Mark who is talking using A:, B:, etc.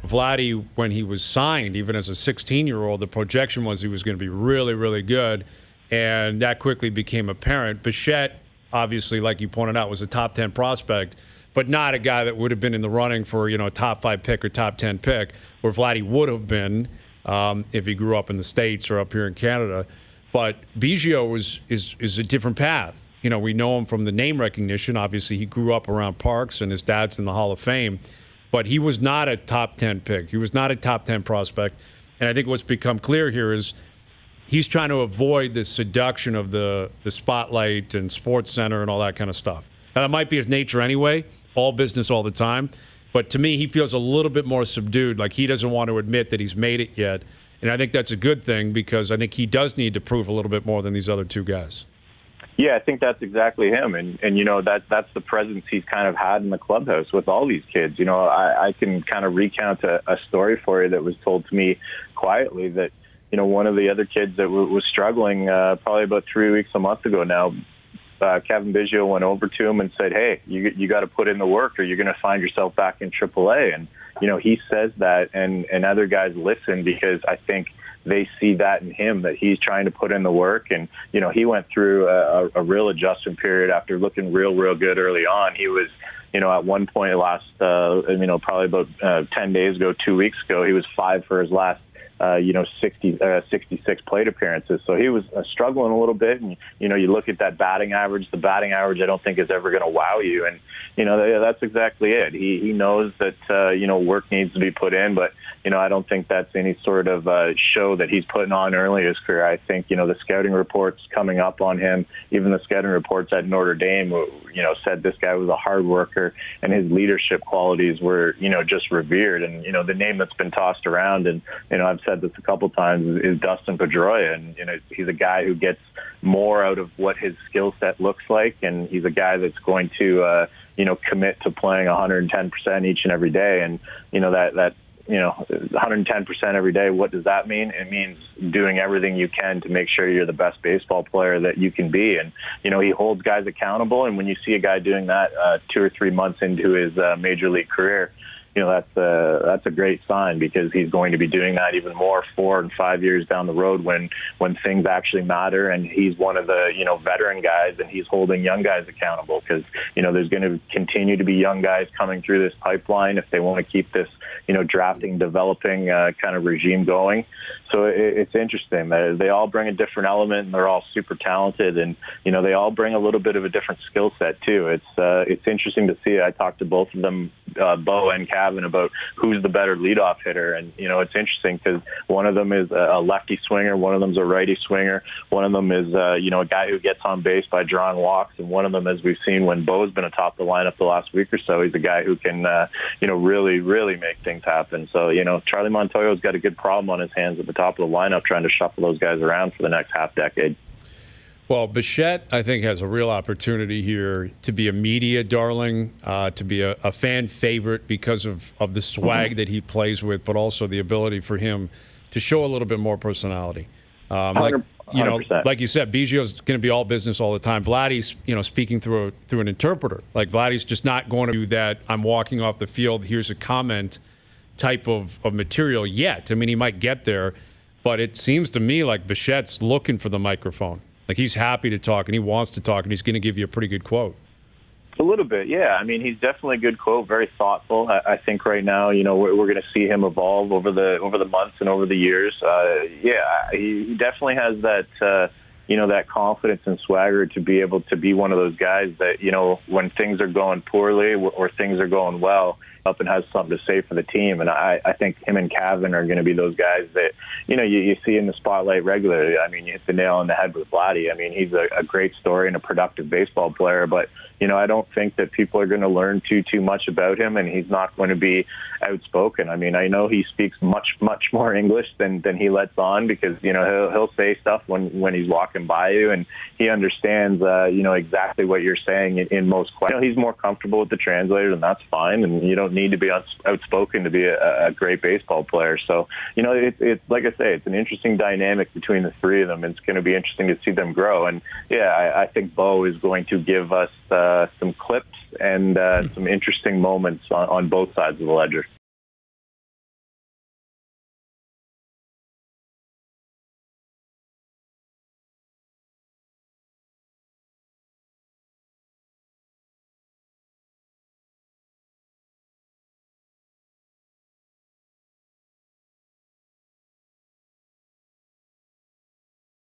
A: Vladdy, when he was signed, even as a 16-year-old, the projection was he was going to be really, really good, and that quickly became apparent. Bichette, obviously, like you pointed out, was a top 10 prospect, but not a guy that would have been in the running for, a top 5 pick or top 10 pick, where Vladdy would have been if he grew up in the States or up here in Canada. But Biggio is a different path. We know him from the name recognition. Obviously, he grew up around Parks, and his dad's in the Hall of Fame. But he was not a top 10 pick. He was not a top 10 prospect. And I think what's become clear here is he's trying to avoid the seduction of the spotlight and Sports Center and all that kind of stuff. Now, that might be his nature anyway, all business all the time. But to me, he feels a little bit more subdued, like he doesn't want to admit that he's made it yet. And I think that's a good thing because I think he does need to prove a little bit more than these other two guys.
B: Yeah, I think that's exactly him. And that's the presence he's kind of had in the clubhouse with all these kids. I can kind of recount a story for you that was told to me quietly that, one of the other kids that was struggling probably about 3 weeks, a month ago now, Cavan Biggio went over to him and said, hey, you got to put in the work or you're going to find yourself back in AAA. And, he says that and other guys listen because I think they see that in him, that he's trying to put in the work. And, he went through a real adjustment period after looking real good early on. He was, at one point probably about 10 days ago, 2 weeks ago, he was 5 for his last 66 plate appearances. So he was struggling a little bit. And, you look at that batting average. The batting average I don't think is ever going to wow you. And, that's exactly it. He knows that, work needs to be put in. But, I don't think that's any sort of show that he's putting on early in his career. I think, the scouting reports coming up on him, even the scouting reports at Notre Dame, said this guy was a hard worker and his leadership qualities were, just revered. And, the name that's been tossed around, and, I've said this a couple times, is Dustin Pedroia. And, he's a guy who gets more out of what his skill set looks like. And he's a guy that's going to, commit to playing 110% each and every day. And, that 110% every day, what does that mean? It means doing everything you can to make sure you're the best baseball player that you can be. And, he holds guys accountable. And when you see a guy doing that 2 or 3 months into his major league career, that's a great sign because he's going to be doing that even more 4 and 5 years down the road when things actually matter. And he's one of the, veteran guys, and he's holding young guys accountable because, there's going to continue to be young guys coming through this pipeline if they want to keep this, drafting, developing kind of regime going. So it's interesting. They all bring a different element, and they're all super talented, and, they all bring a little bit of a different skill set too. It's interesting to see. I talked to both of them, Bo and Cavan, about who's the better leadoff hitter. And, it's interesting because one of them is a lefty swinger. One of them's a righty swinger. One of them is, a guy who gets on base by drawing walks. And one of them, as we've seen when Bo's been atop the lineup the last week or so, he's a guy who can, really make things happen. So, Charlie Montoyo's got a good problem on his hands at the top of the lineup trying to shuffle those guys around for the next half decade.
A: Well, Bichette, I think, has a real opportunity here to be a media darling, to be a fan favorite because of the swag that he plays with, but also the ability for him to show a little bit more personality. Like you said, Biggio's going to be all business all the time. Vladdy's, speaking through an interpreter. Like Vladdy's just not going to do that. I'm walking off the field. Here's a comment type of material yet. I mean, he might get there, but it seems to me like Bichette's looking for the microphone. Like he's happy to talk and he wants to talk and he's going to give you a pretty good quote.
B: A little bit, yeah. I mean, he's definitely a good quote, very thoughtful. I think right now, we're going to see him evolve over the months and over the years. He definitely has that, that confidence and swagger to be able to be one of those guys that, when things are going poorly or things are going well, up and has something to say for the team. And I think him and Cavan are going to be those guys that, you see in the spotlight regularly. I mean, you hit the nail on the head with Vladdy. I mean, he's a great story and a productive baseball player, but, I don't think that people are going to learn too much about him, and he's not going to be outspoken. I mean, I know he speaks much more English than he lets on because, he'll say stuff when he's walking by you, and he understands, exactly what you're saying in most questions. He's more comfortable with the translator, and that's fine, and you don't need to be outspoken to be a great baseball player. So, it's like I say, it's an interesting dynamic between the three of them. It's going to be interesting to see them grow. And, I think Bo is going to give us some clips and some interesting moments on both sides of the ledger.